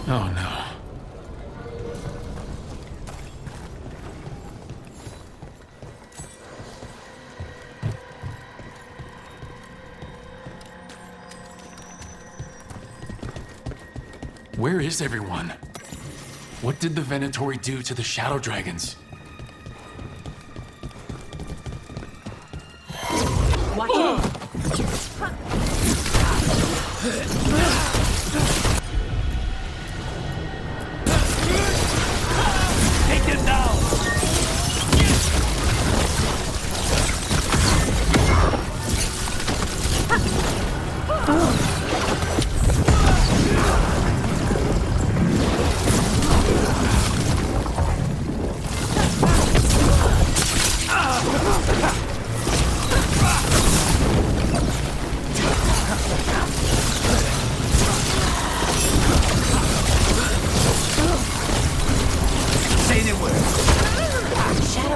Oh no. Where is everyone? What did the Venatori do to the Shadow Dragons? Watch it. Take them down!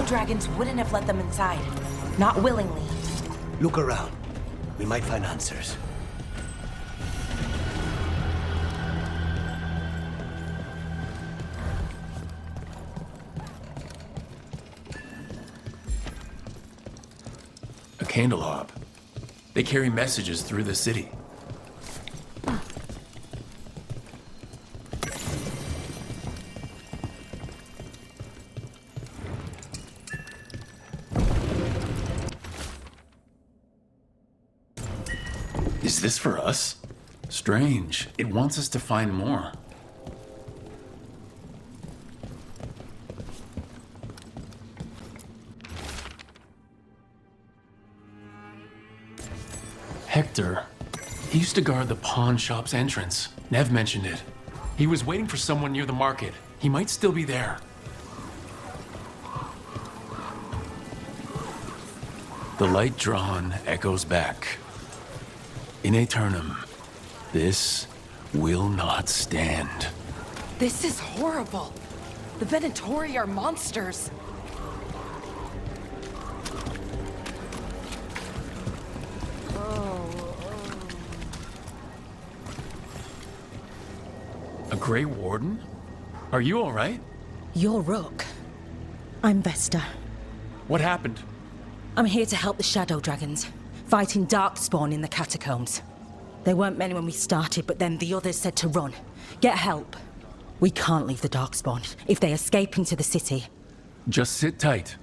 Dragons wouldn't have let them inside. Not willingly. Look around. We might find answers. A candelabra. They carry messages through the city. Is this for us? Strange. It wants us to find more. Hector. He used to guard the pawn shop's entrance. Nev mentioned it. He was waiting for someone near the market. He might still be there. The light drawn echoes back. In aeternum, this will not stand. This is horrible. The Venatori are monsters. A Grey Warden? Are you all right? You're Rook. I'm Vesta. What happened? I'm here to help the Shadow Dragons, fighting Darkspawn in the catacombs. They weren't many when we started, but then the others said to run. Get help. We can't leave the Darkspawn if they escape into the city. Just sit tight.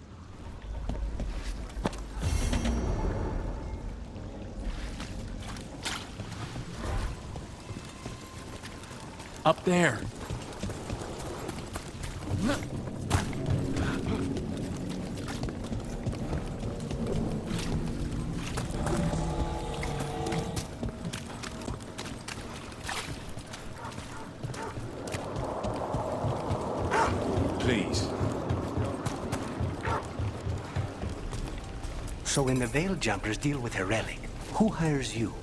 Up there. Please. So when the Veil Jumpers deal with a relic, who hires you?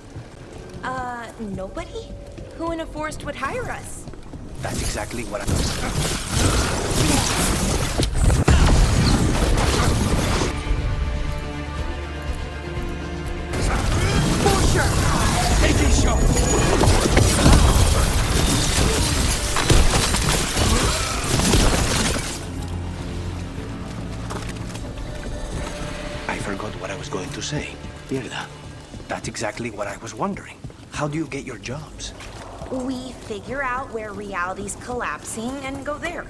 Nobody? Who in a forest would hire us? That's exactly what I'm... Taking shots! I forgot what I was going to say. Mierda. That's exactly what I was wondering. How do you get your jobs? We figure out where reality's collapsing and go there.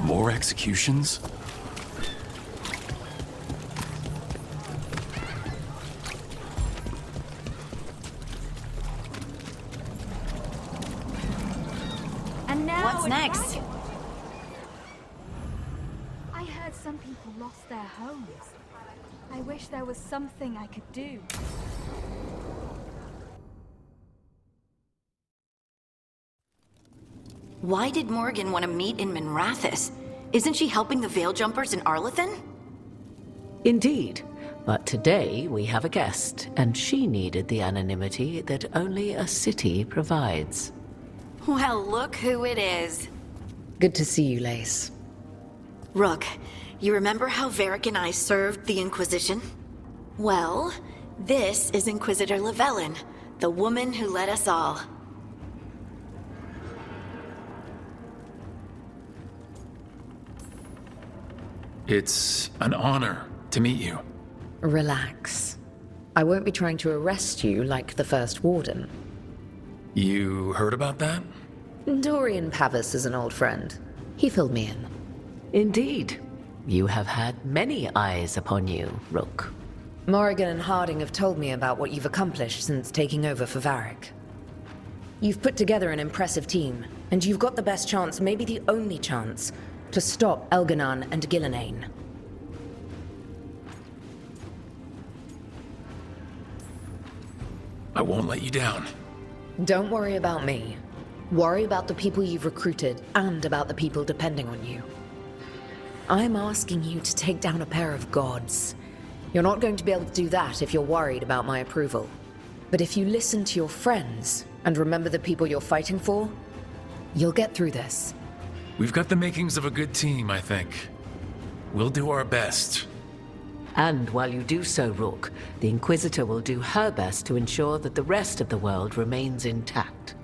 More executions? And now What's next? I heard some people lost their homes. I wish there was something I could do. Why did Morgan want to meet in Minrathous? Isn't she helping the Veil Jumpers in Arlathan? Indeed. But today we have a guest, and she needed the anonymity that only a city provides. Well, look who it is. Good to see you, Lace. Rook, you remember how Varric and I served the Inquisition? Well, this is Inquisitor Llewellyn, the woman who led us all. It's an honor to meet you. Relax. I won't be trying to arrest you like the first warden. You heard about that? Dorian Pavis is an old friend. He filled me in. Indeed. You have had many eyes upon you, Rook. Morrigan and Harding have told me about what you've accomplished since taking over for Varric. You've put together an impressive team, and you've got the best chance, maybe the only chance, to stop Elganon and Gillenane. I won't let you down. Don't worry about me. Worry about the people you've recruited, and about the people depending on you. I'm asking you to take down a pair of gods. You're not going to be able to do that if you're worried about my approval. But if you listen to your friends, and remember the people you're fighting for, you'll get through this. We've got the makings of a good team, I think. We'll do our best. And while you do so, Rook, the Inquisitor will do her best to ensure that the rest of the world remains intact.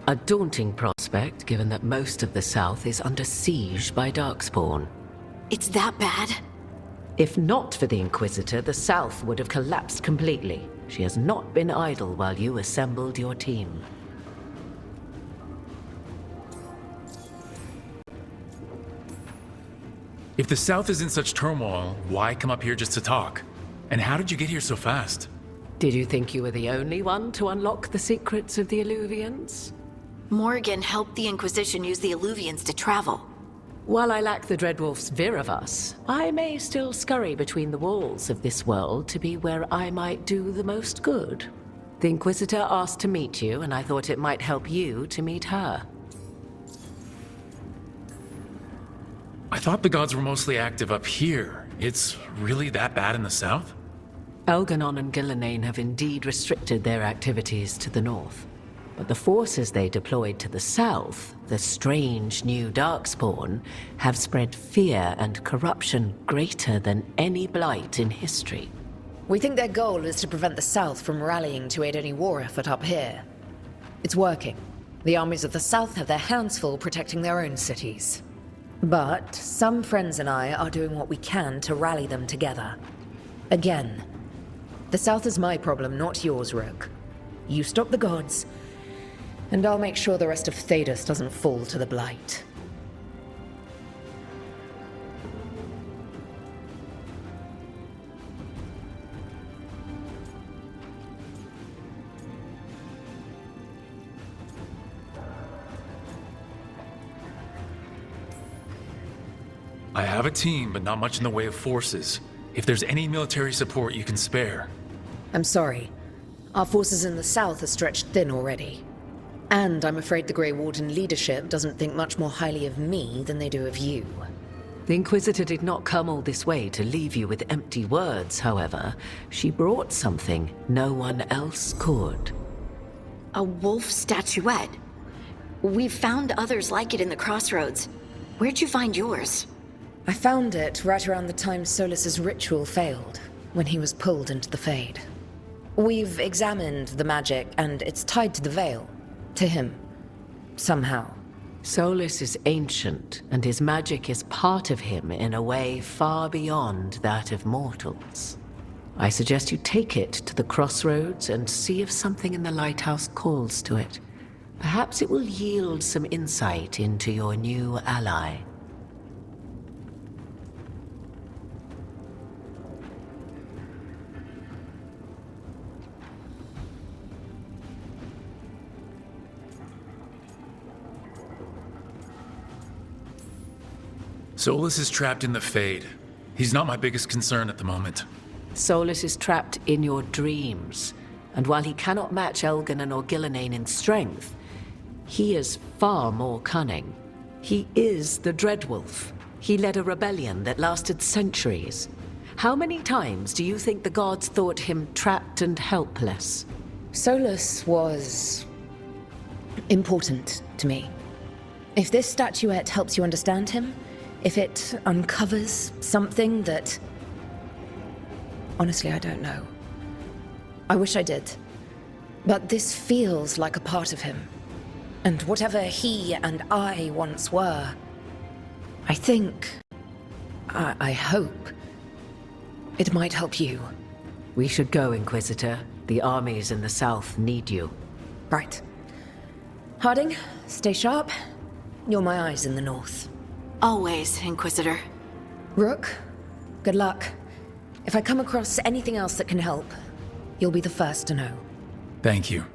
A daunting prospect, given that most of the South is under siege by Darkspawn. It's that bad? If not for the Inquisitor, the South would have collapsed completely. She has not been idle while you assembled your team. If the South is in such turmoil, why come up here just to talk? And how did you get here so fast? Did you think you were the only one to unlock the secrets of the Illuvians? Morrigan helped the Inquisition use the Illuvians to travel. While I lack the Dreadwolf's Viravus, I may still scurry between the walls of this world to be where I might do the most good. The Inquisitor asked to meet you, and I thought it might help you to meet her. I thought the gods were mostly active up here. It's really that bad in the South? Elganon and Gillenane have indeed restricted their activities to the north. But the forces they deployed to the south, the strange new Darkspawn, have spread fear and corruption greater than any blight in history. We think their goal is to prevent the south from rallying to aid any war effort up here. It's working. The armies of the south have their hands full protecting their own cities. But some friends and I are doing what we can to rally them together. Again, the south is my problem, not yours, Rook. You stop the gods, and I'll make sure the rest of Thedas doesn't fall to the blight. I have a team, but not much in the way of forces. If there's any military support you can spare. I'm sorry. Our forces in the south are stretched thin already. And I'm afraid the Grey Warden leadership doesn't think much more highly of me than they do of you. The Inquisitor did not come all this way to leave you with empty words, however. She brought something no one else could. A wolf statuette. We've found others like it in the crossroads. Where'd you find yours? I found it right around the time Solas's ritual failed, when he was pulled into the Fade. We've examined the magic, and it's tied to the Veil. To him. Somehow. Solas is ancient, and his magic is part of him in a way far beyond that of mortals. I suggest you take it to the crossroads and see if something in the lighthouse calls to it. Perhaps it will yield some insight into your new ally. Solas is trapped in the Fade. He's not my biggest concern at the moment. Solas is trapped in your dreams, and while he cannot match Elganon or Gillenane in strength, he is far more cunning. He is the Dreadwolf. He led a rebellion that lasted centuries. How many times do you think the gods thought him trapped and helpless? Solas was important to me. If this statuette helps you understand him, if it uncovers something that... Honestly, I don't know. I wish I did. But this feels like a part of him. And whatever he and I once were, I think I hope it might help you. We should go, Inquisitor. The armies in the south need you. Right. Harding, stay sharp. You're my eyes in the north. Always, Inquisitor. Rook, good luck. If I come across anything else that can help, you'll be the first to know. Thank you.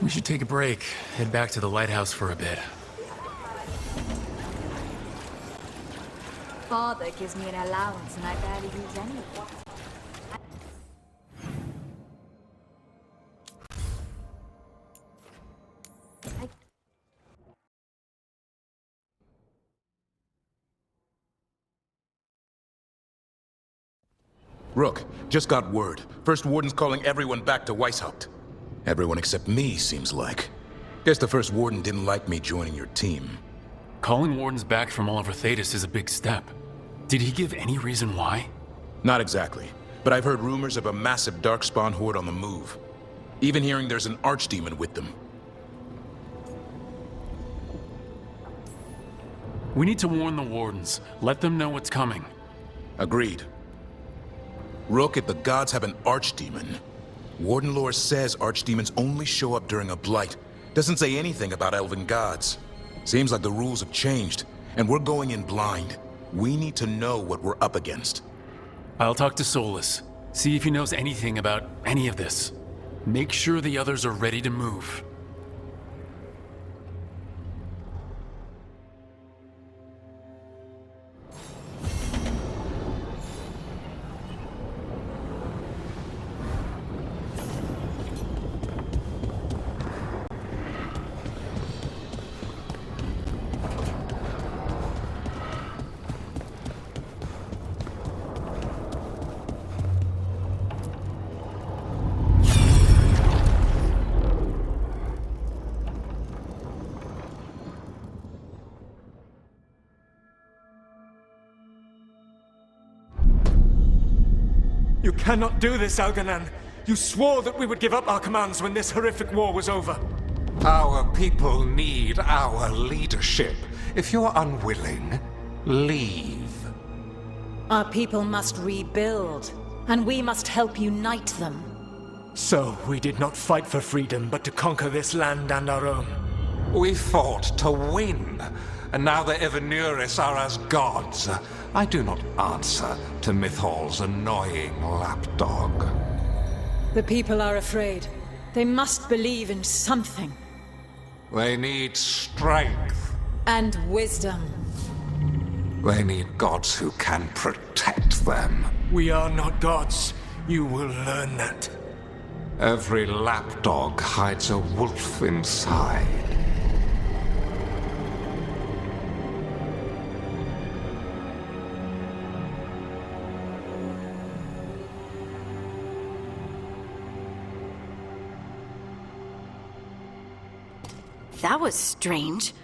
We should take a break, head back to the lighthouse for a bit. Father gives me an allowance and I barely use any. Rook, just got word. First Warden's calling everyone back to Weishaupt. Everyone except me, seems like. Guess the First Warden didn't like me joining your team. Calling wardens back from all over Thetis is a big step. Did he give any reason why? Not exactly, but I've heard rumors of a massive Darkspawn horde on the move. Even hearing there's an archdemon with them. We need to warn the wardens. Let them know what's coming. Agreed. Rook, if the gods have an archdemon, Warden lore says archdemons only show up during a blight. Doesn't say anything about elven gods. Seems like the rules have changed, and we're going in blind. We need to know what we're up against. I'll talk to Solas. See if he knows anything about any of this. Make sure the others are ready to move. You cannot do this, Algernon. You swore that we would give up our commands when this horrific war was over. Our people need our leadership. If you're unwilling, leave. Our people must rebuild, and we must help unite them. So, we did not fight for freedom, but to conquer this land and our own. We fought to win, and now the Evanuris are as gods. I do not answer to Mythal's annoying lapdog. The people are afraid. They must believe in something. They need strength. And wisdom. They need gods who can protect them. We are not gods. You will learn that. Every lapdog hides a wolf inside. That was strange.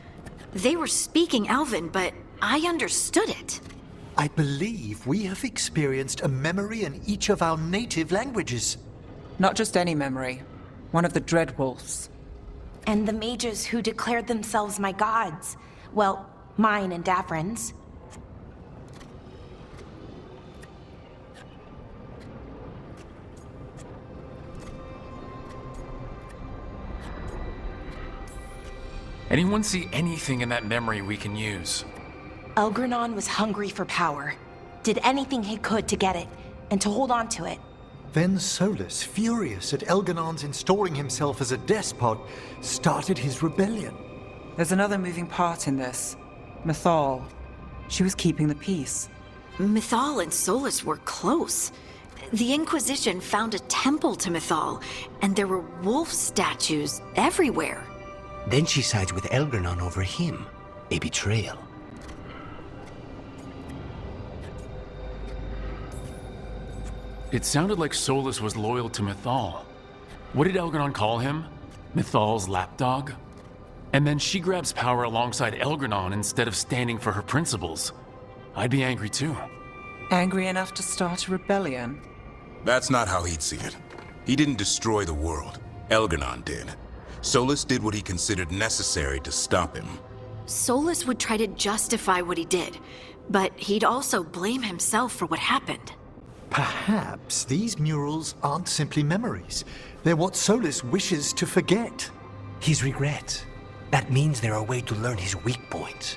They were speaking Elven, but I understood it. I believe we have experienced a memory in each of our native languages. Not just any memory. One of the Dreadwolves. And the mages who declared themselves my gods. Well, mine and Davrin's. Anyone see anything in that memory we can use? Elgranon was hungry for power. Did anything he could to get it, and to hold on to it. Then Solas, furious at Elganon's installing himself as a despot, started his rebellion. There's another moving part in this. Mythal. She was keeping the peace. Mythal and Solas were close. The Inquisition found a temple to Mythal, and there were wolf statues everywhere. Then she sides with Elgranon over him. A betrayal. It sounded like Solas was loyal to Mythal. What did Elgranon call him? Mythal's lapdog? And then she grabs power alongside Elgranon instead of standing for her principles. I'd be angry too. Angry enough to start a rebellion? That's not how he'd see it. He didn't destroy the world. Elganon did. Solas did what he considered necessary to stop him. Solas would try to justify what he did, but he'd also blame himself for what happened. Perhaps these murals aren't simply memories. They're what Solas wishes to forget. His regrets. That means they're a way to learn his weak points.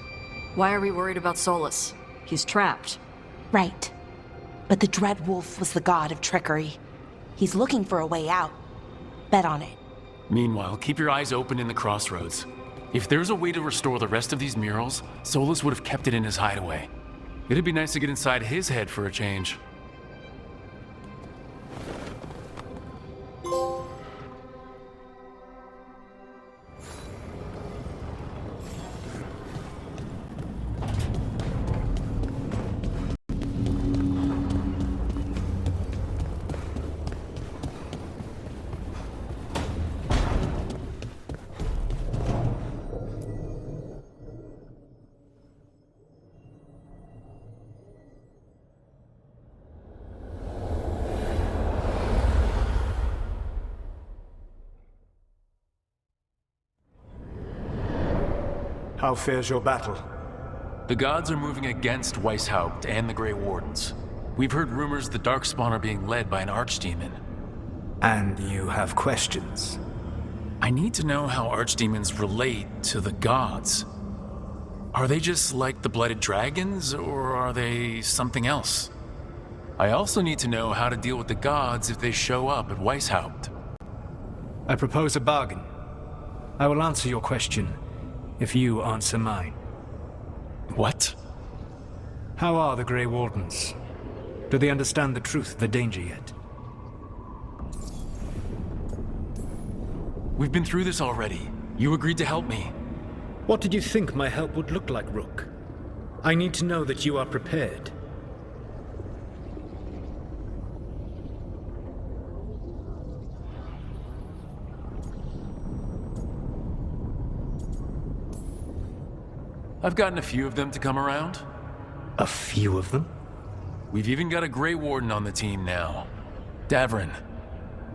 Why are we worried about Solas? He's trapped. Right. But the Dread Wolf was the god of trickery. He's looking for a way out. Bet on it. Meanwhile, keep your eyes open in the crossroads. If there's a way to restore the rest of these murals, Solas would have kept it in his hideaway. It'd be nice to get inside his head for a change. How fares your battle? The gods are moving against Weishaupt and the Grey Wardens. We've heard rumors the Darkspawn are being led by an archdemon. And you have questions? I need to know how archdemons relate to the gods. Are they just like the Blooded Dragons, or are they something else? I also need to know how to deal with the gods if they show up at Weishaupt. I propose a bargain. I will answer your question if you answer mine. What? How are the Grey Wardens? Do they understand the truth of the danger yet? We've been through this already. You agreed to help me. What did you think my help would look like, Rook? I need to know that you are prepared. I've gotten a few of them to come around. A few of them? We've even got a Grey Warden on the team now. Davrin.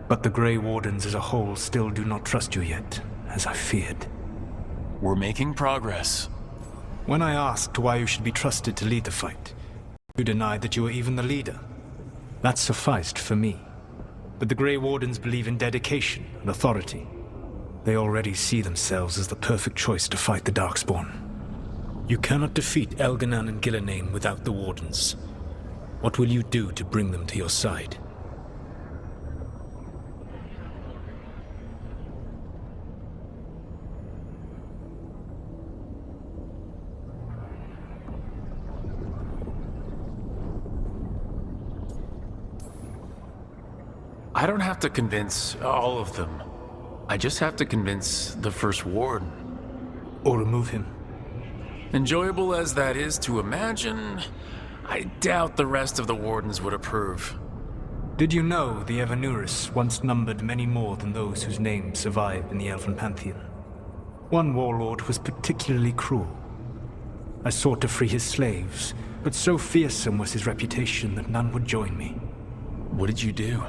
But the Grey Wardens as a whole still do not trust you yet, as I feared. We're making progress. When I asked why you should be trusted to lead the fight, you denied that you were even the leader. That sufficed for me. But the Grey Wardens believe in dedication and authority. They already see themselves as the perfect choice to fight the Darkspawn. You cannot defeat Elganon and Gillenane without the Wardens. What will you do to bring them to your side? I don't have to convince all of them. I just have to convince the First Warden. Or remove him. Enjoyable as that is to imagine, I doubt the rest of the Wardens would approve. Did you know the Evanuris once numbered many more than those whose names survive in the Elven Pantheon? One warlord was particularly cruel. I sought to free his slaves, but so fearsome was his reputation that none would join me. What did you do?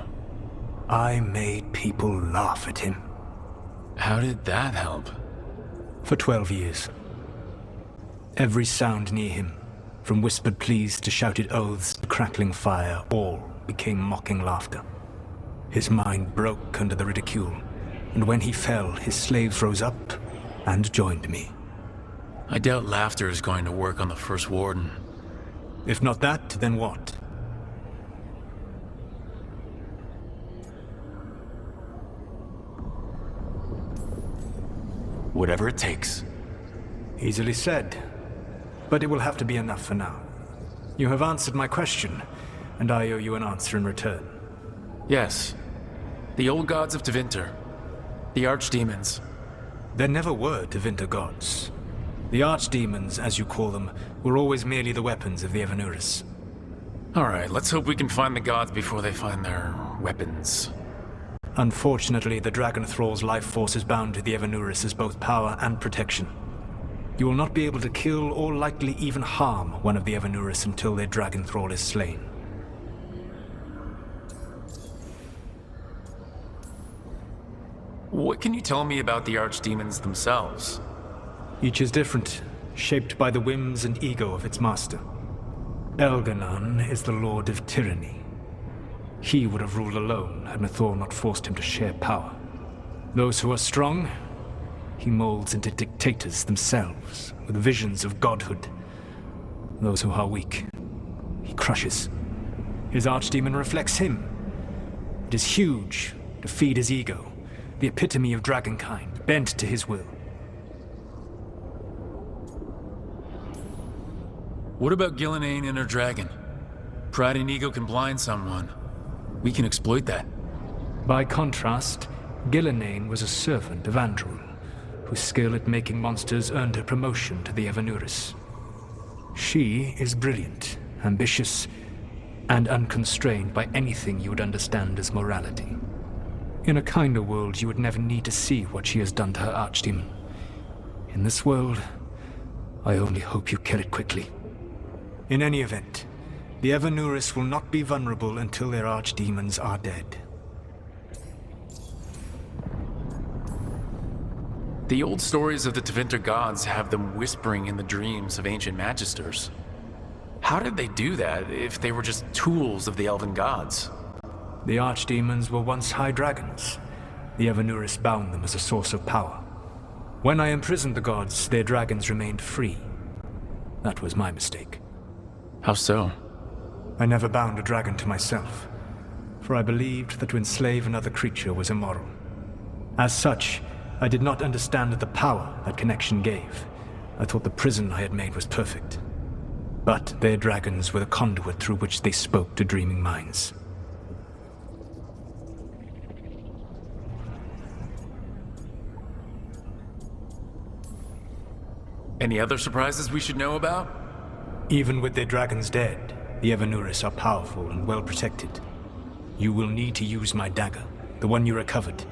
I made people laugh at him. How did that help? For 12 years. Every sound near him, from whispered pleas to shouted oaths to crackling fire, all became mocking laughter. His mind broke under the ridicule, and when he fell, his slaves rose up and joined me. I doubt laughter is going to work on the First Warden. If not that, then what? Whatever it takes. Easily said. But it will have to be enough for now. You have answered my question, and I owe you an answer in return. Yes. The old gods of Tevinter. The archdemons. There never were Tevinter gods. The archdemons, as you call them, were always merely the weapons of the Evanuris. Alright, let's hope we can find the gods before they find their weapons. Unfortunately, the Dragon Thrall's life force is bound to the Evanuris as both power and protection. You will not be able to kill or likely even harm one of the Evanuris until their Dragon Thrall is slain. What can you tell me about the archdemons themselves? Each is different, shaped by the whims and ego of its master. Elganon is the lord of tyranny. He would have ruled alone had Mythal not forced him to share power. Those who are strong, he molds into dictators themselves, with visions of godhood. Those who are weak, he crushes. His archdemon reflects him. It is huge, to feed his ego, the epitome of dragonkind, bent to his will. What about Gillenane and her dragon? Pride and ego can blind someone. We can exploit that. By contrast, Gillenane was a servant of Andrul, whose skill at making monsters earned her promotion to the Evanuris. She is brilliant, ambitious, and unconstrained by anything you would understand as morality. In a kinder world, you would never need to see what she has done to her archdemon. In this world, I only hope you kill it quickly. In any event, the Evanuris will not be vulnerable until their archdemons are dead. The old stories of the Tevinter gods have them whispering in the dreams of ancient magisters. How did they do that if they were just tools of the elven gods? The archdemons were once high dragons. The Evanuris bound them as a source of power. When I imprisoned the gods, their dragons remained free. That was my mistake. How so? I never bound a dragon to myself, for I believed that to enslave another creature was immoral. As such, I did not understand the power that connection gave. I thought the prison I had made was perfect. But their dragons were the conduit through which they spoke to dreaming minds. Any other surprises we should know about? Even with their dragons dead, the Evanuris are powerful and well protected. You will need to use my dagger, the one you recovered.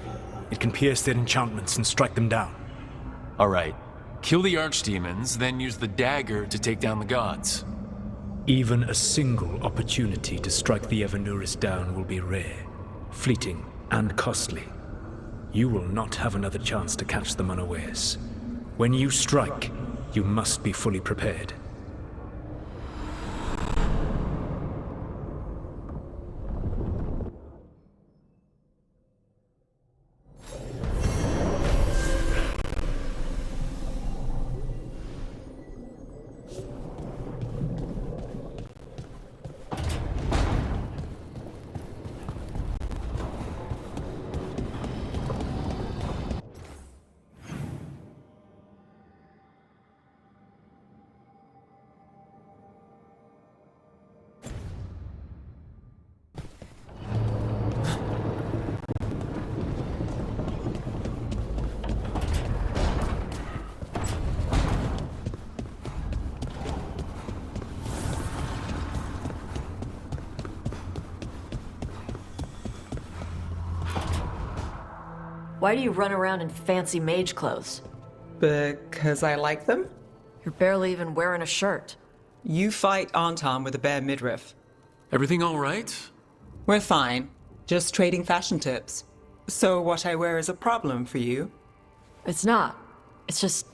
It can pierce their enchantments and strike them down. All right. Kill the archdemons, then use the dagger to take down the gods. Even a single opportunity to strike the Evanuris down will be rare, fleeting, and costly. You will not have another chance to catch them unawares. When you strike, you must be fully prepared. Why do you run around in fancy mage clothes? Because I like them? You're barely even wearing a shirt. You fight Anton with a bare midriff. Everything all right? We're fine. Just trading fashion tips. So what I wear is a problem for you? It's not. It's just...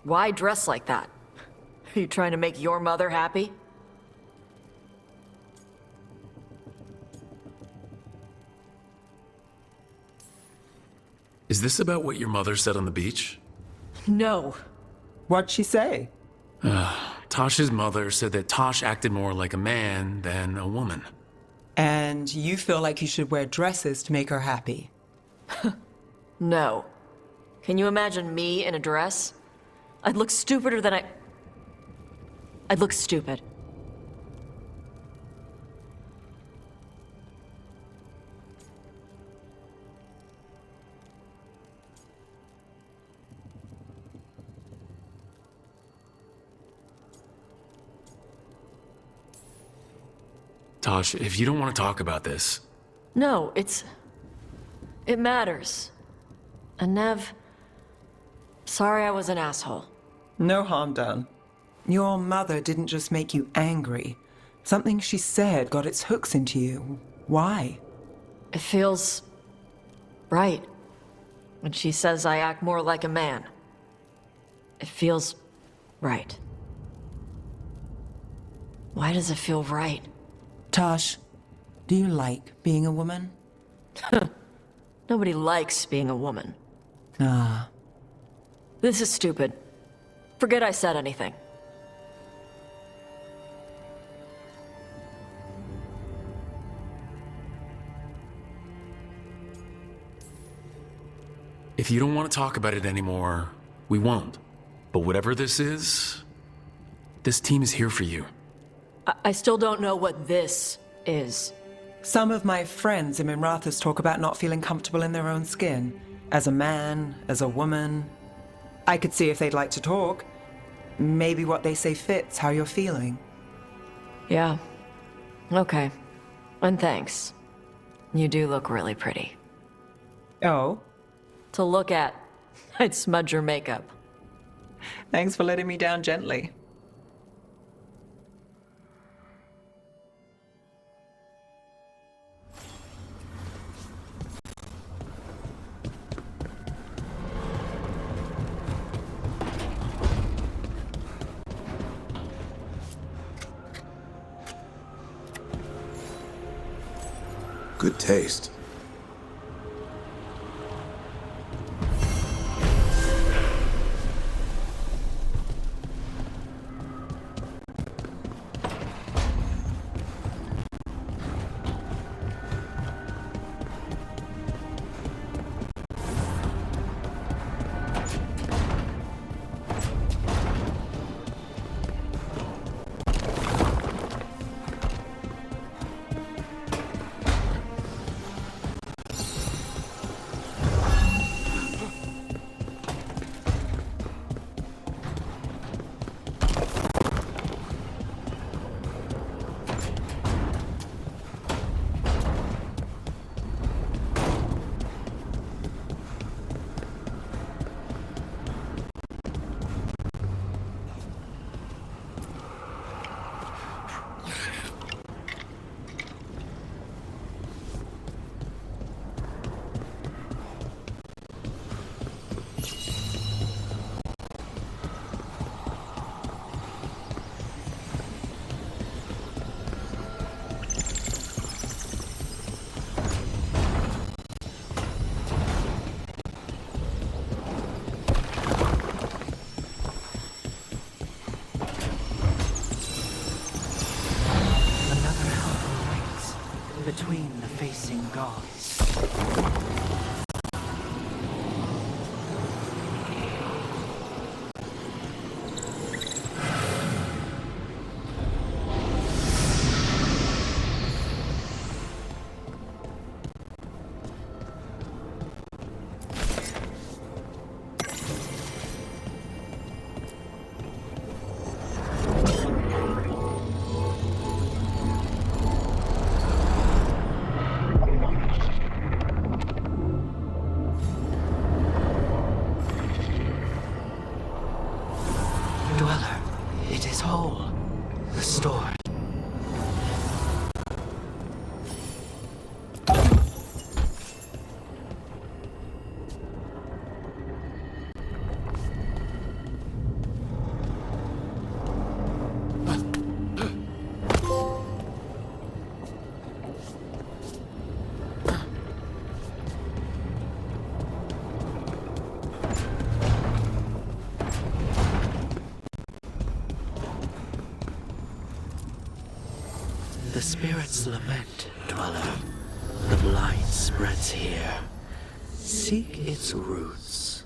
why dress like that? Are you trying to make your mother happy? Is this about what your mother said on the beach? No. What'd she say? Tosh's mother said that Tosh acted more like a man than a woman. And you feel like you should wear dresses to make her happy? No. Can you imagine me in a dress? I'd look stupider than I'd look stupid. Tosh, if you don't want to talk about this... No, it matters. And Nev... sorry I was an asshole. No harm done. Your mother didn't just make you angry. Something she said got its hooks into you. Why? It feels... right. And she says I act more like a man. It feels right. Why does it feel right? Tosh, do you like being a woman? Nobody likes being a woman. Ah. This is stupid. Forget I said anything. If you don't want to talk about it anymore, we won't. But whatever this is, this team is here for you. I still don't know what this is. Some of my friends in Minrathous talk about not feeling comfortable in their own skin. As a man, as a woman. I could see if they'd like to talk. Maybe what they say fits how you're feeling. Yeah. Okay. And thanks. You do look really pretty. Oh? To look at, I'd smudge your makeup. Thanks for letting me down gently. Good taste. Between the facing gods. The spirits lament, Dweller. The blight spreads here. Seek its roots.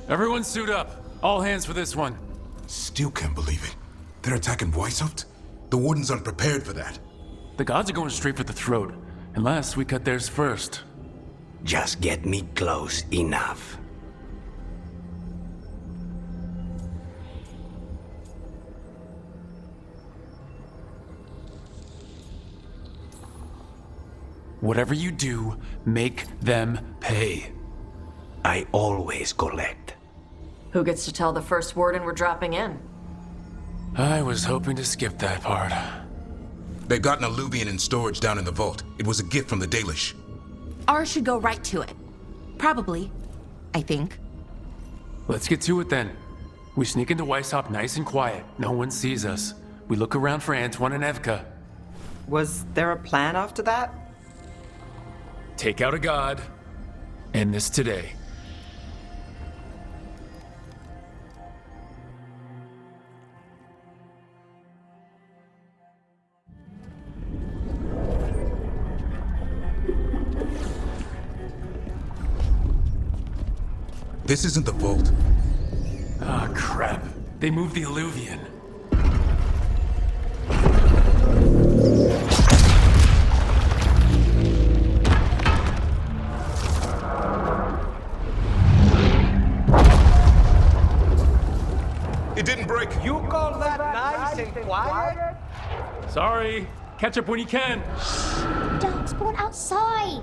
Everyone suit up. All hands for this one. Still can't believe it. They're attacking Weishaupt? The Wardens aren't prepared for that. The gods are going straight for the throat, unless we cut theirs first. Just get me close enough. Whatever you do, make them pay. I always collect. Who gets to tell the first warden we're dropping in? I was hoping to skip that part. They've got an alluvian in storage down in the vault. It was a gift from the Dalish. Ours should go right to it. Probably. I think. Let's get to it then. We sneak into Weishaupt nice and quiet. No one sees us. We look around for Antoine and Evka. Was there a plan after that? Take out a god. End this today. This isn't the vault. Ah, crap. They moved the alluvian. It didn't break. You call that nice and quiet? Sorry. Catch up when you can. Darkspawn outside!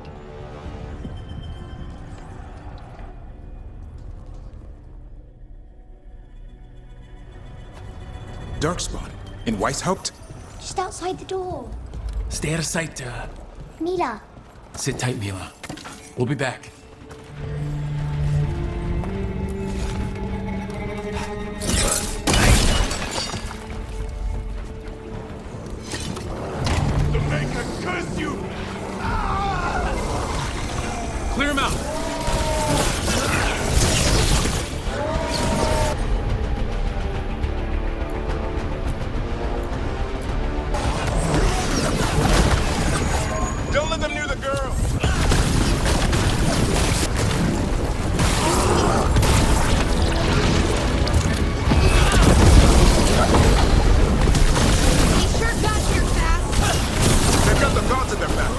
Darkspawn? In Weishaupt? Just outside the door. Stay out of sight, Mila. Sit tight, Mila. We'll be back. The Maker curse you! Clear him out! Don't let them near the girl! They sure got here fast! They've got the gods at their back.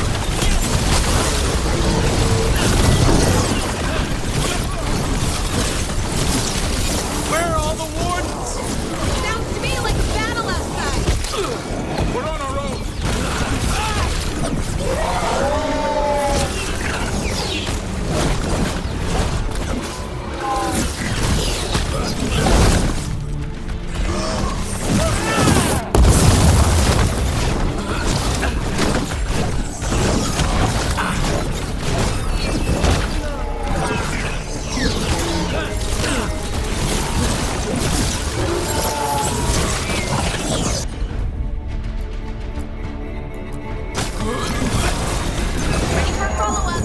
Where are all the wardens? Sounds to me like a battle outside! We're on our own! Ready for follow-up?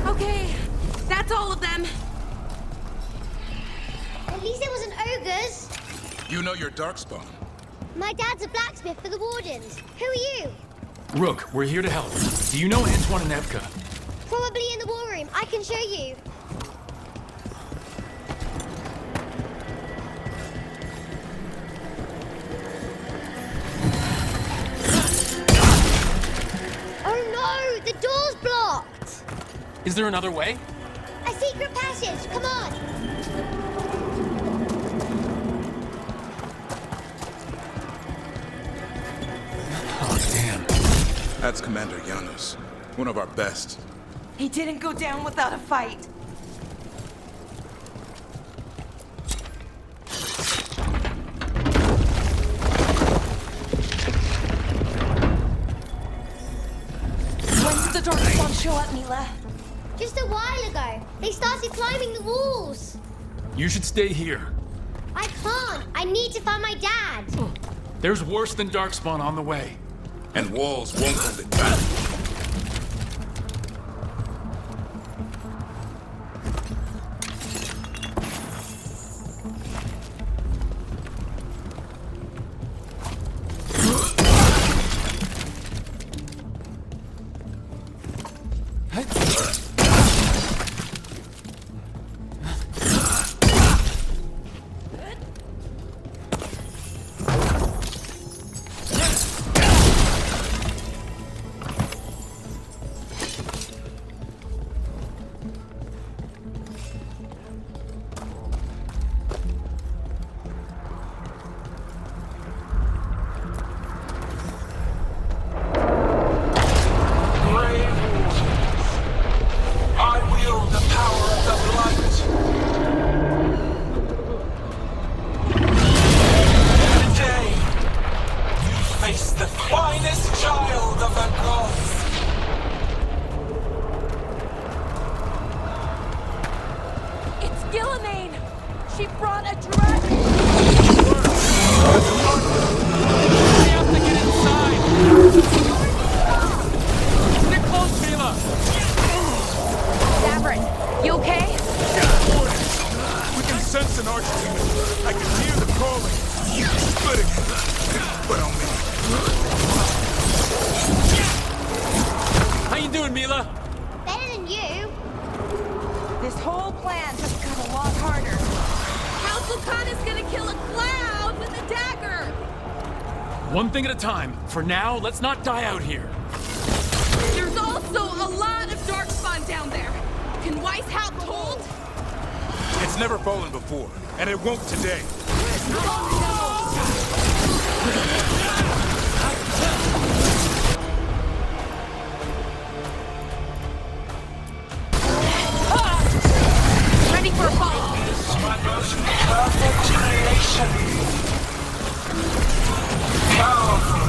Okay, that's all of them. At least it wasn't ogres. You know your Darkspawn. My dad's a blacksmith for the Wardens. Who are you? Rook, we're here to help. Do you know Antoine and Evka? Probably in the war room. I can show you. Oh no! The door's blocked! Is there another way? A secret passage! Come on! Oh, damn. That's Commander Janos. One of our best. He didn't go down without a fight. When did the Darkspawn show up, Mila? Just a while ago. They started climbing the walls. You should stay here. I can't. I need to find my dad. There's worse than Darkspawn on the way. And walls won't hold it back. One thing at a time. For now, let's not die out here. There's also a lot of darkspawn down there. Can Weishaupt hold? It's never fallen before, and it won't today. Ready for a fall. It's my most perfect creation. Powerful,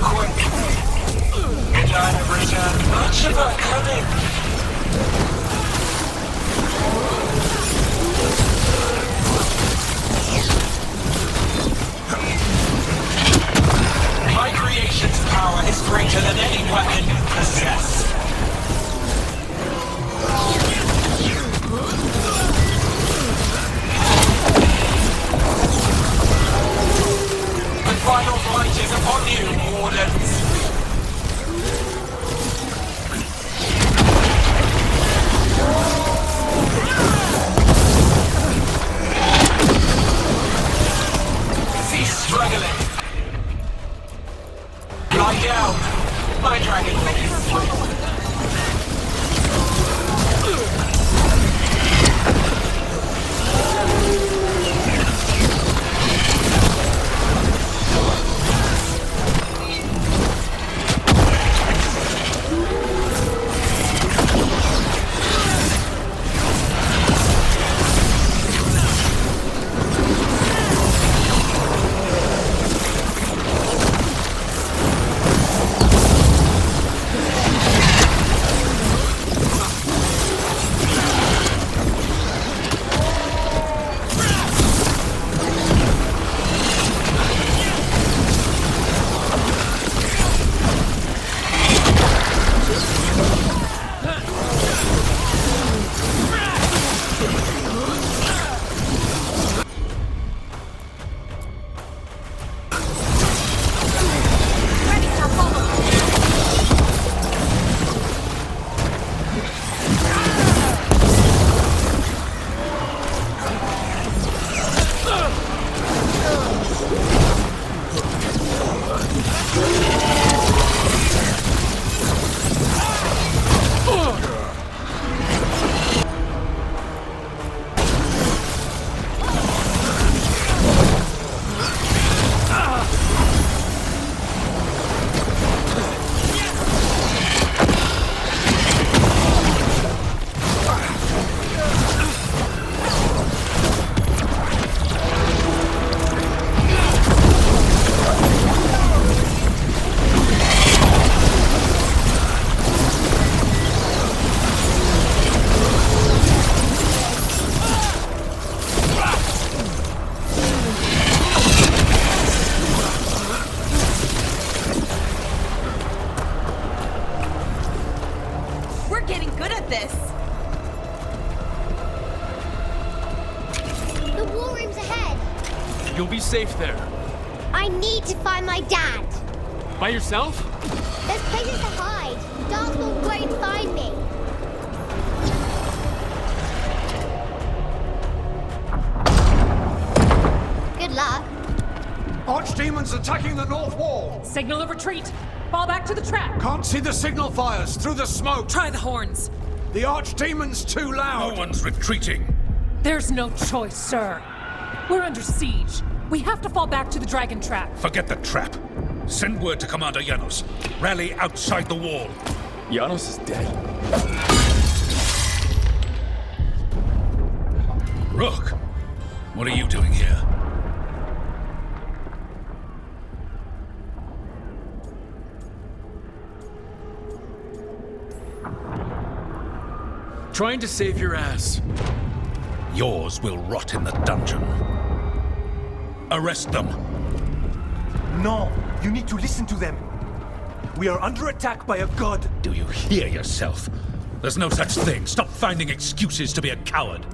quick, and I have returned much of our cunning. My creation's power is greater than any weapon you possess. The final fight is upon you, Wardens. Cease struggling. Lie down, my dragon face. safe there? I need to find my dad. By yourself? There's places to hide. Darkspawn won't find me. Good luck. Archdemons attacking the north wall. Signal of retreat. Fall back to the trap. Can't see the signal fires through the smoke. Try the horns. The Archdemon's too loud. No one's retreating. There's no choice, sir. We're under siege. We have to fall back to the dragon trap. Forget the trap. Send word to Commander Janos. Rally outside the wall. Janos is dead. Rook, what are you doing here? Trying to save your ass. Yours will rot in the dungeon. Arrest them. No, you need to listen to them. We are under attack by a god. Do you hear yourself? There's no such thing. Stop finding excuses to be a coward.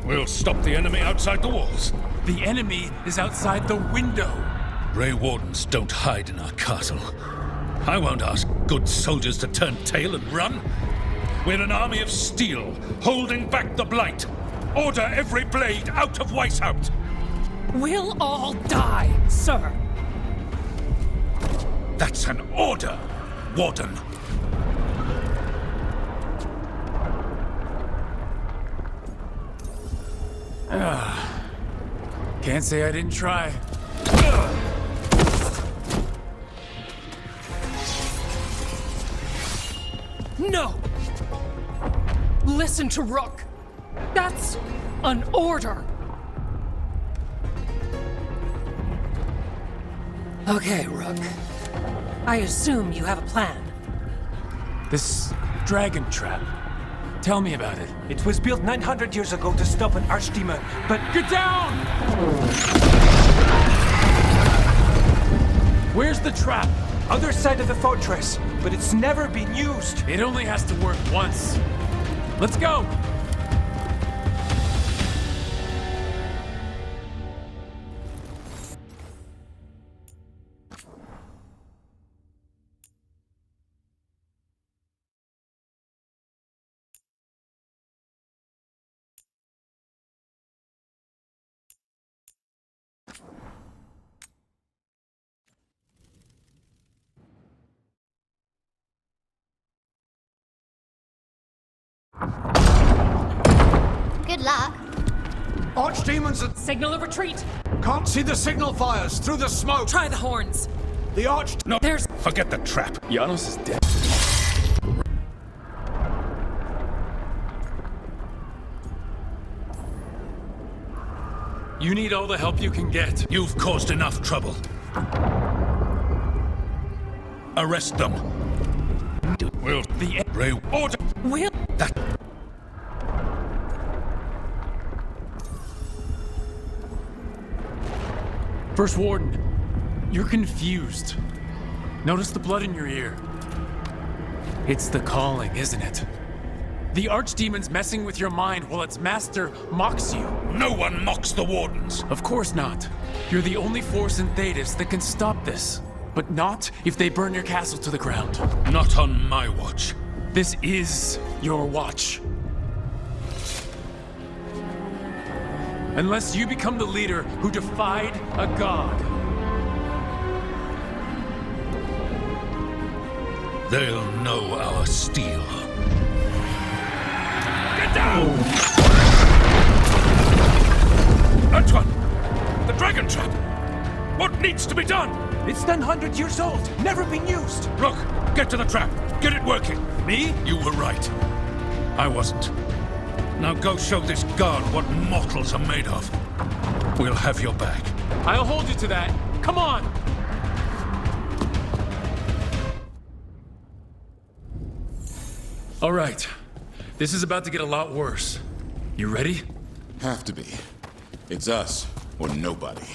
We'll stop the enemy outside the walls. The enemy is outside the window. Grey Wardens don't hide in our castle. I won't ask good soldiers to turn tail and run. We're an army of steel, holding back the blight. Order every blade out of Weishaupt. We'll all die, sir. That's an order, Warden. Can't say I didn't try. No! Listen to Rook. That's an order. Okay, Rook. I assume you have a plan. This dragon trap. Tell me about it. It was built 900 years ago to stop an archdemon, but... Get down! Where's the trap? Other side of the fortress, but it's never been used. It only has to work once. Let's go! Good luck. Archdemons at... Signal of retreat. Can't see the signal fires through the smoke. Try the horns. The No, there's... Forget the trap. Janos is dead. You need all the help you can get. You've caused enough trouble. Arrest them. Will the Grey Order... Will... That... First Warden, you're confused. Notice the blood in your ear. It's the calling, isn't it? The Archdemon's messing with your mind while its master mocks you. No one mocks the Wardens. Of course not. You're the only force in Thedas that can stop this. But not if they burn your castle to the ground. Not on my watch. This is your watch. Unless you become the leader who defied a god. They'll know our steel. Get down! Antoine! The dragon trap! What needs to be done? It's 900 years old, never been used. Rook, get to the trap. Get it working. Me? You were right. I wasn't. Now go show this guard what mortals are made of. We'll have your back. I'll hold you to that. Come on! All right. This is about to get a lot worse. You ready? Have to be. It's us or nobody.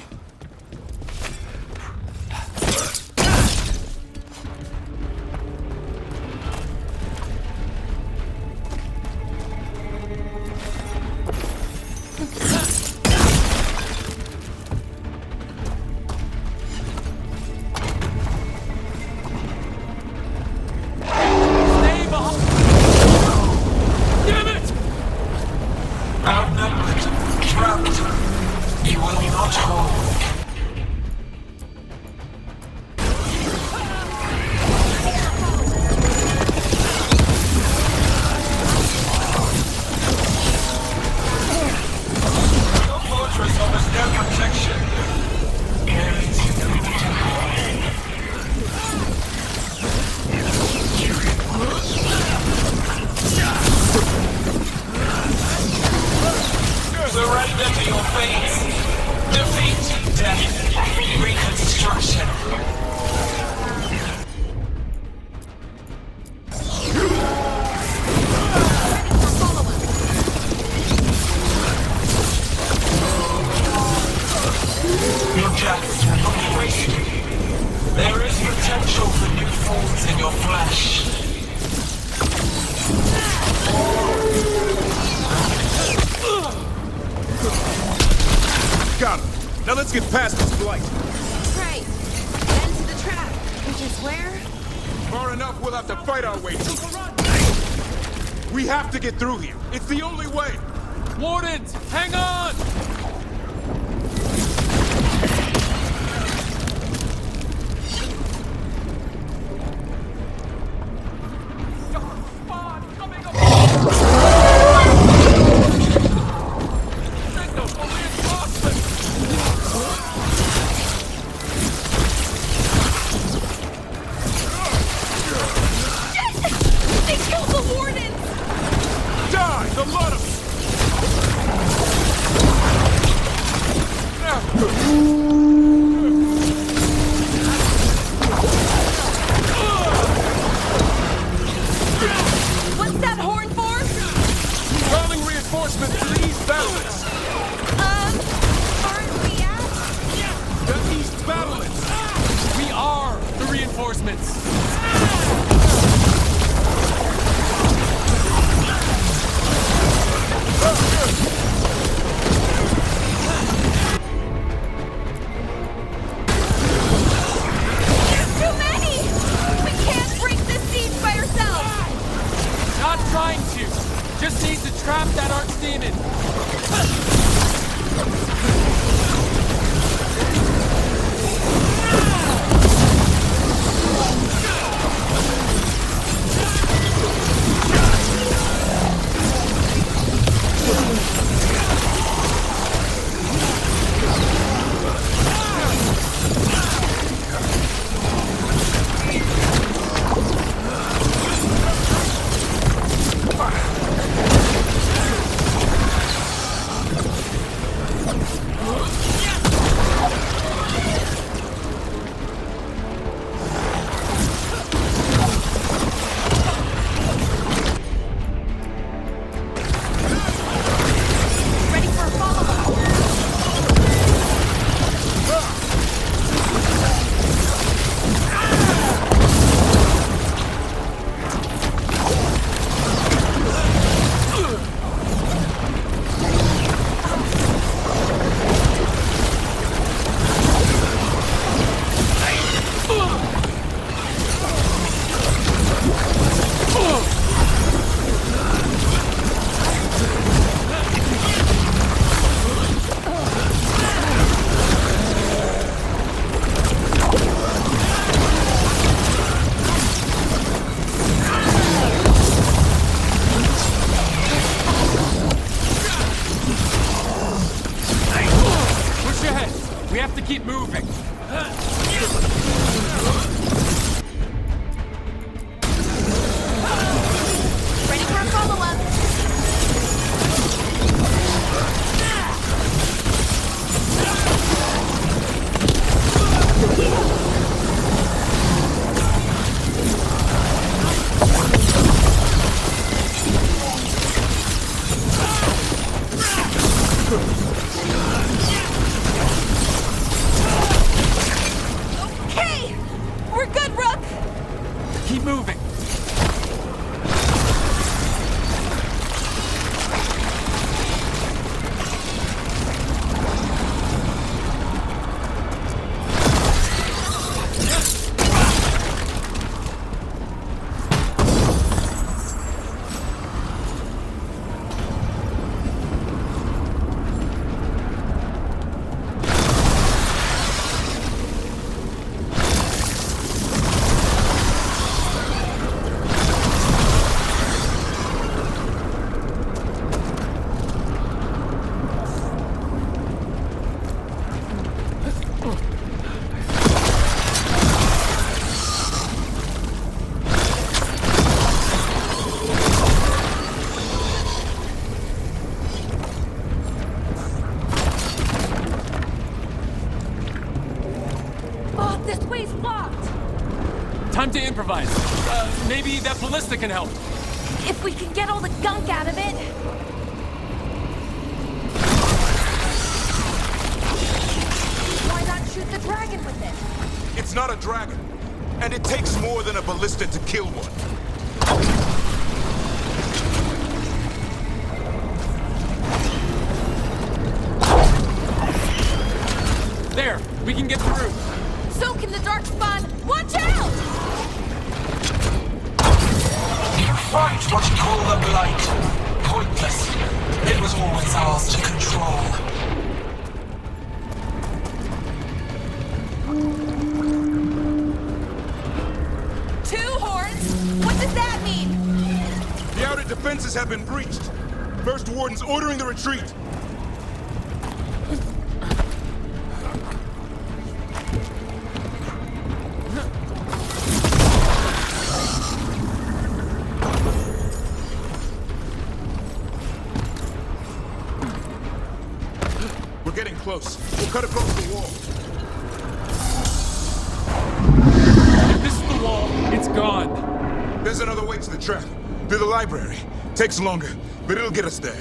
destruction. Your jackets will not be wasted. There is potential for new forms in your flesh. Got him. Now let's get past this blight. Right. Then to the trap, which is where? Far enough, we'll have to fight our way to it. We have to get through here. It's the only way. Wardens, hang on! What's that horn for? Calling reinforcements to the east battlements. Aren't we at? The east battlements. We are the reinforcements. Too many! We can't break this siege by ourselves! Not trying to. Just need to trap that archdemon. Ready for a follow-up? Push ahead. We have to keep moving. Ready for a follow-up? Okay! We're This way's blocked! Time to improvise. Maybe that ballista can help. If we can get all the gunk out of it... Why not shoot the dragon with it? It's not a dragon, and it takes more than a ballista to kill one. There, we can get through. So can the darkspawn. Watch out! You fight what you call the Blight. Pointless. It was always ours to control. Two horns? What does that mean? The outer defenses have been breached. First Warden's ordering the retreat. We're getting close. We'll cut across the wall. If this is the wall, it's gone. There's another way to the trap. Through the library. Takes longer, but it'll get us there.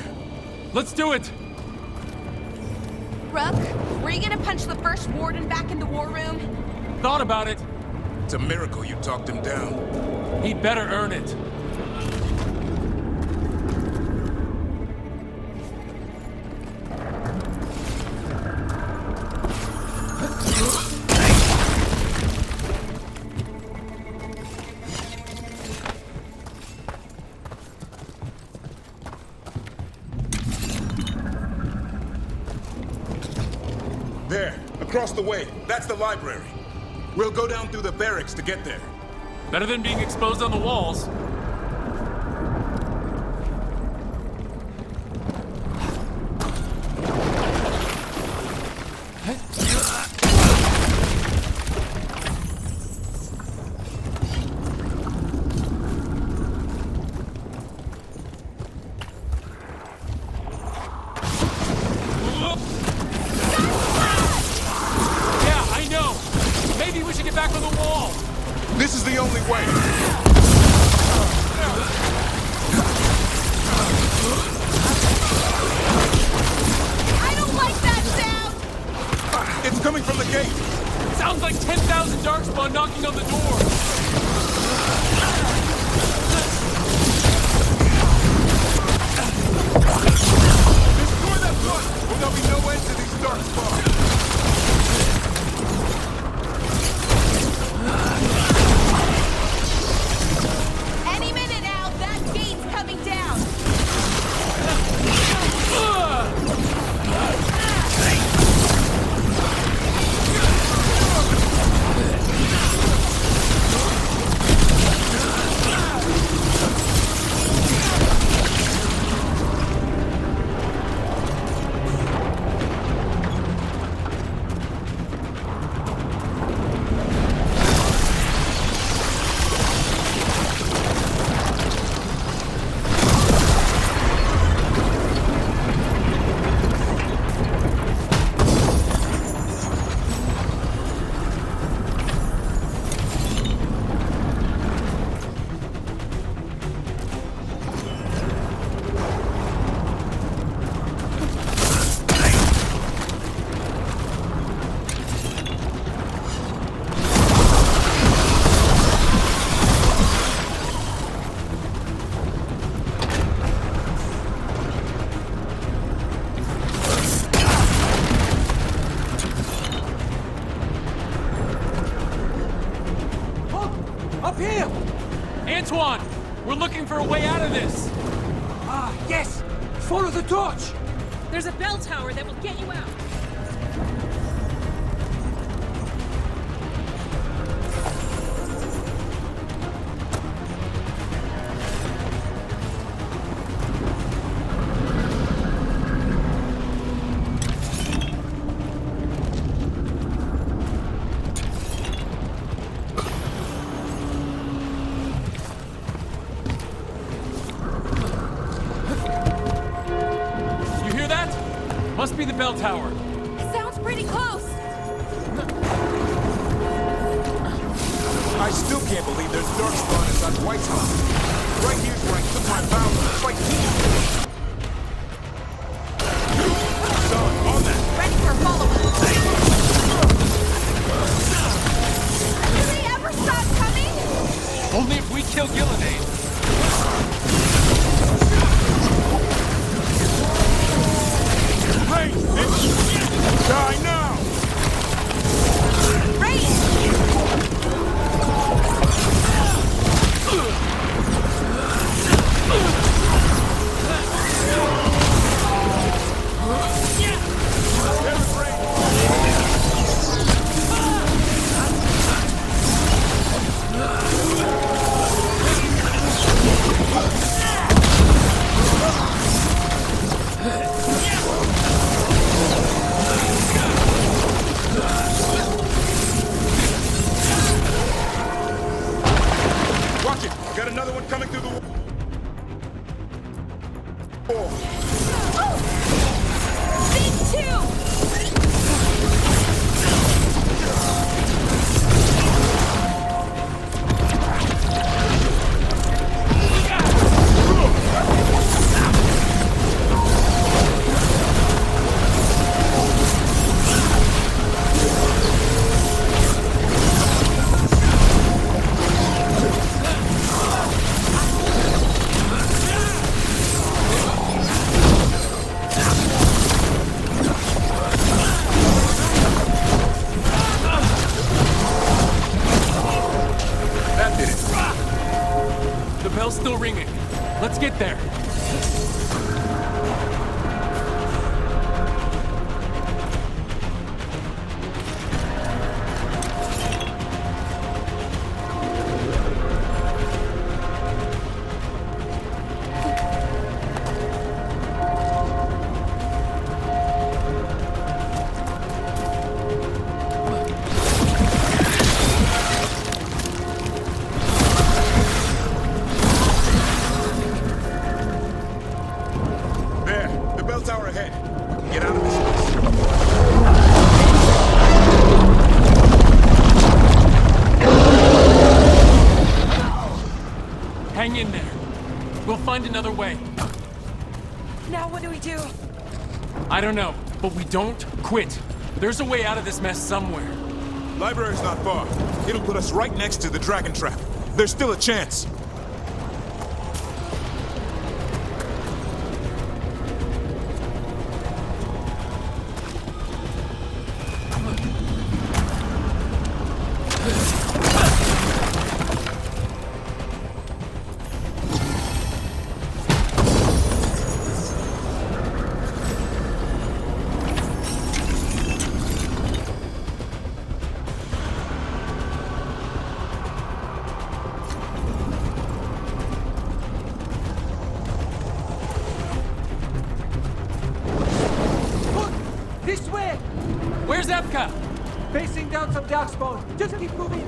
Let's do it! Rook, were you gonna punch the first warden back in the war room? Thought about it. It's a miracle you talked him down. He'd better earn it. There, across the way. That's the library. We'll go down through the barracks to get there. Better than being exposed on the walls. This is the only way. I don't like that sound! It's coming from the gate. Sounds like 10,000 darkspawn knocking on the door. Destroy that front, or there'll be no end to these darkspawn. Any minute now, that gate's coming down! Up here! Antoine! We're looking for a way out of this! Ah, yes! Follow the torch! There's a bell tower that will get you out. Must be the bell tower. Sounds pretty close. believe there's a dark spawn inside White's house. Right here's where I took my vow to fight people. Son, on that. Ready for follow-up. Do they ever stop coming? Only if we kill Gillenade. Rain, bitch! Die now! Watch it! Got another one coming through the wall. The bell's still ringing. Let's get there. Tower ahead. Get out of this place. Hang in there. We'll find another way. Now what do we do? I don't know, but we don't quit. There's a way out of this mess somewhere. Library's not far. It'll put us right next to the dragon trap. There's still a chance. This way! Where's Epka? Facing down some darkspawn. Just keep moving.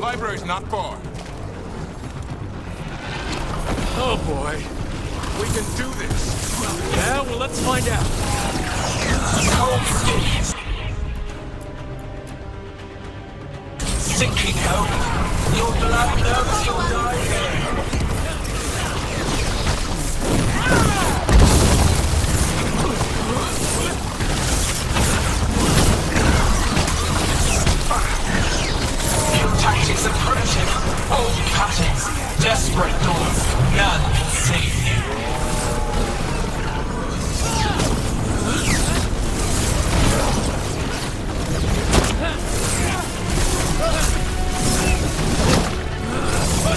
Library's not far. Oh boy. We can do this. Yeah, well, let's find out. Cold skins. Sinking home. Your blood knows you'll die here. Tactics are primitive, old cuttings, desperate doors, none can save you.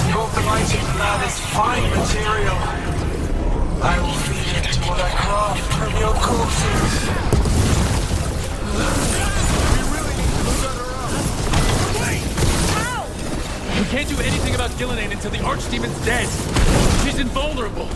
Your blighted blood is fine material. I will feed it to what I craft from your corpses. We can't do anything about Gillenade until the Archdemon's dead. She's invulnerable.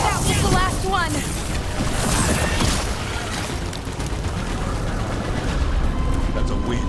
That was the last one. That's a win.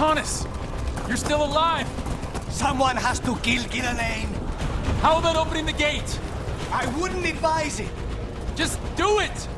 Arcanis! You're still alive! Someone has to kill Gillian. How about opening the gate? I wouldn't advise it. Just do it!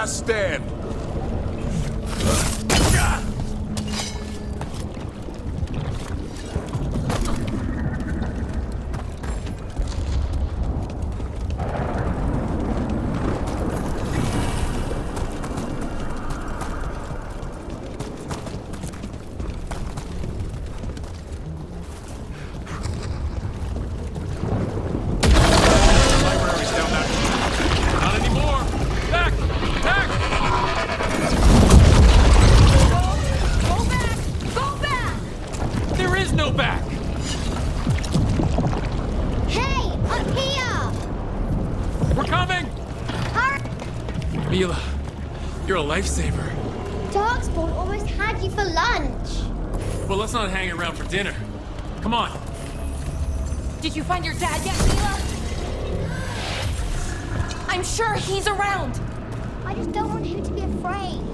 Stand. Lifesaver. Darkspawn almost had you for lunch. Well, let's not hang around for dinner. Come on. Did you find your dad yet, Mila? I'm sure he's around. I just don't want him to be afraid.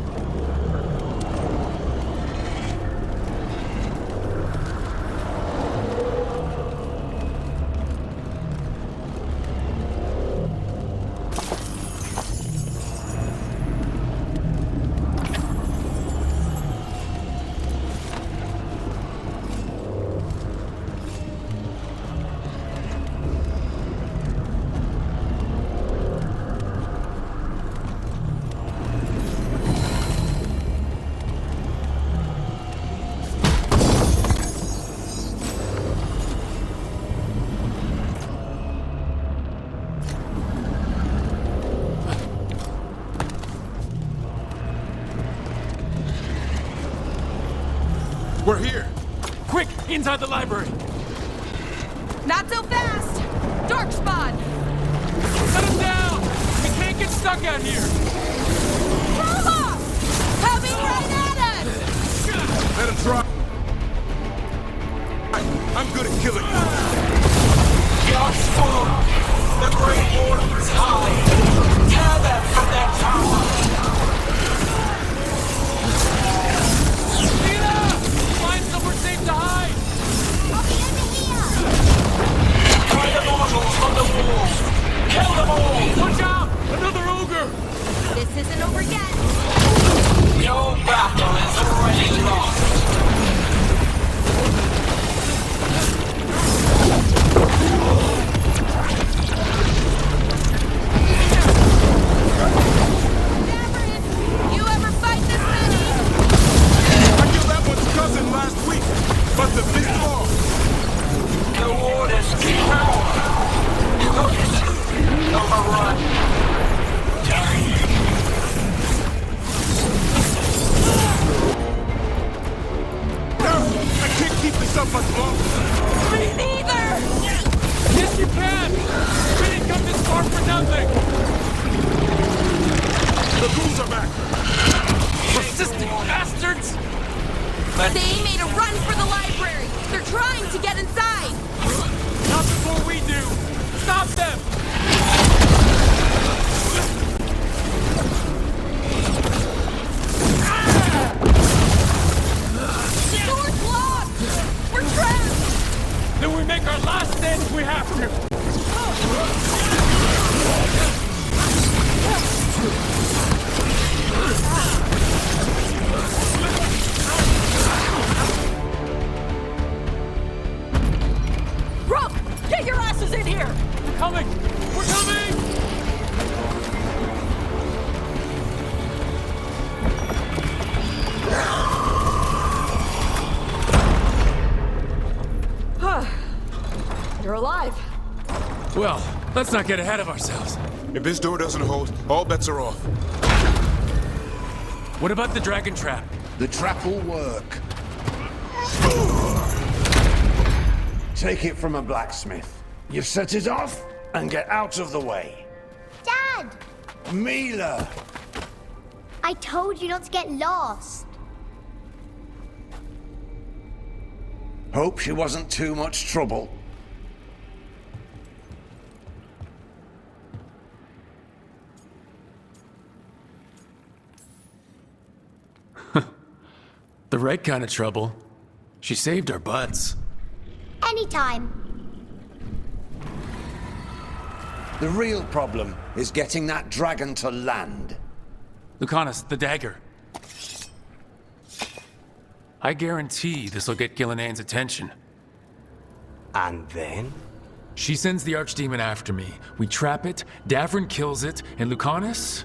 We're here! Quick! Inside the library! Not so fast! Darkspawn! Shut him down! We can't get stuck out here! Come on! Coming right at us! Let him try. I'm good at killing you. Darkspawn! The Great Wardens hide! Tear them from their tower! Safe to hide! Find the mortals on the walls! Kill them all! Watch out! Another ogre! This isn't over yet! Your battle is already lost! You ever fight this many? I killed that one's cousin last week, but the big law. The Warden's power! Overrun! No! I can't keep this up much longer! Me neither! Yes, you can! We didn't come this far for nothing! The ghouls are back! Persistent bastards! They made a run for the library! They're trying to get inside! Not before we do! Stop them! Door's locked! We're trapped! Then we make our last stand if we have to! Well, let's not get ahead of ourselves. If this door doesn't hold, all bets are off. What about the dragon trap? The trap will work. Take it from a blacksmith. You set it off and get out of the way. Dad! Mila! I told you not to get lost. Hope she wasn't too much trouble. The right kind of trouble. She saved our butts. Anytime. The real problem is getting that dragon to land. Lucanus, the dagger. I guarantee this'll get Gillinean's attention. And then? She sends the archdemon after me. We trap it, Davrin kills it, and Lucanus?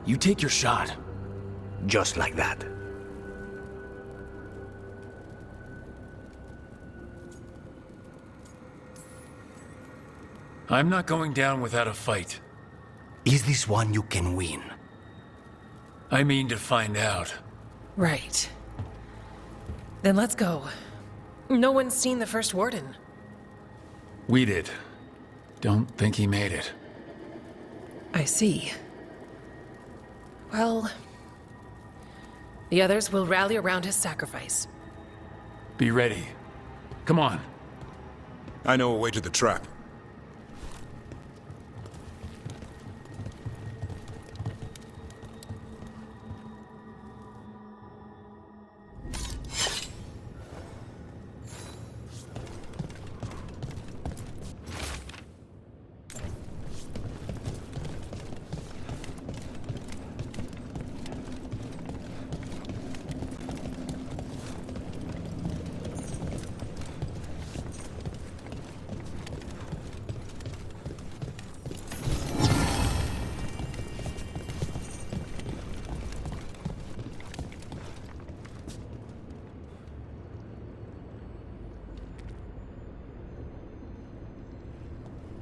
You take your shot. Just like that. I'm not going down without a fight. Is this one you can win? I mean to find out. Right. Then let's go. No one's seen the first warden. We did. Don't think he made it. I see. Well, the others will rally around his sacrifice. Be ready. Come on. I know a way to the trap.